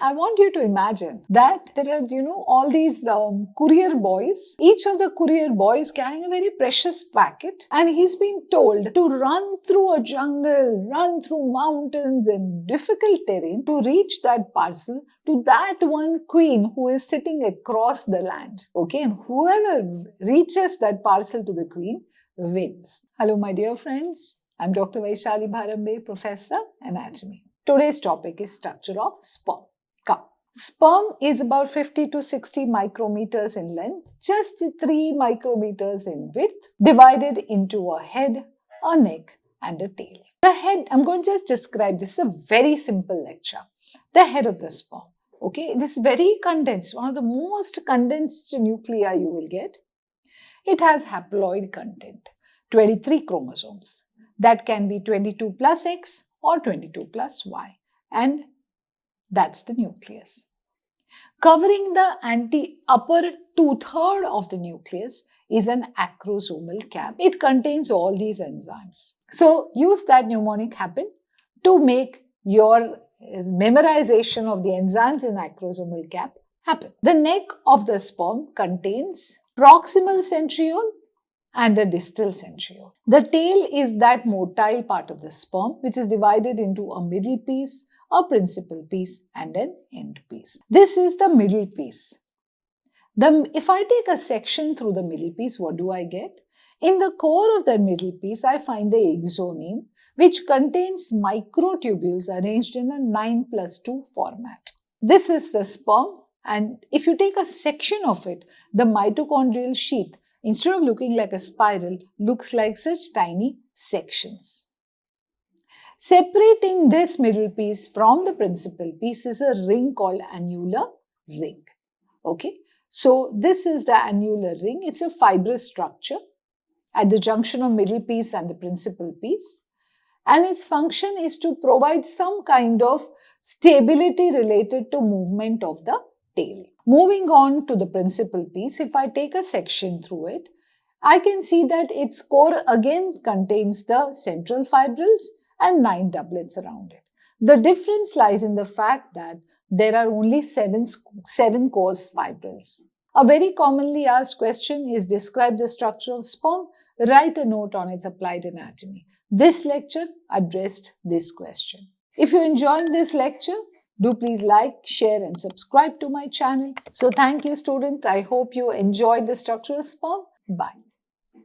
I want you to imagine that there are, all these courier boys. Each of the courier boys carrying a very precious packet, and he's been told to run through a jungle, run through mountains and difficult terrain to reach that parcel to that one queen who is sitting across the land. Okay, and whoever reaches that parcel to the queen wins. Hello, my dear friends. I'm Dr. Vaishali Bharambe, Professor Anatomy. Today's topic is structure of sperm. Sperm is about 50 to 60 micrometers in length, just 3 micrometers in width, divided into a head, a neck, and a tail. The head, I'm going to just describe this, is a very simple lecture. The head of the sperm. Okay, this is very condensed, one of the most condensed nuclei you will get. It has haploid content, 23 chromosomes. That can be 22 plus X or 22 plus Y. And that's the nucleus. Covering the upper 2/3 of the nucleus is an acrosomal cap. It contains all these enzymes. So use that mnemonic happen to make your memorization of the enzymes in acrosomal cap happen. The neck of the sperm contains proximal centriole and a distal centriole. The tail is that motile part of the sperm which is divided into a middle piece, a principal piece and an end piece. This is the middle piece. If I take a section through the middle piece, what do I get? In the core of the middle piece, I find the axoneme, which contains microtubules arranged in a 9+2 format. This is the sperm, and if you take a section of it, the mitochondrial sheath, instead of looking like a spiral, looks like such tiny sections. Separating this middle piece from the principal piece is a ring called annular ring. Okay, so this is the annular ring. It's a fibrous structure at the junction of middle piece and the principal piece. And its function is to provide some kind of stability related to movement of the tail. Moving on to the principal piece, if I take a section through it, I can see that its core again contains the central fibrils and 9 doublets around it. The difference lies in the fact that there are only 7 coarse fibrils. A very commonly asked question is describe the structure of sperm. Write a note on its applied anatomy. This lecture addressed this question. If you enjoyed this lecture, do please like, share and subscribe to my channel. So thank you students. I hope you enjoyed the structure of sperm. Bye.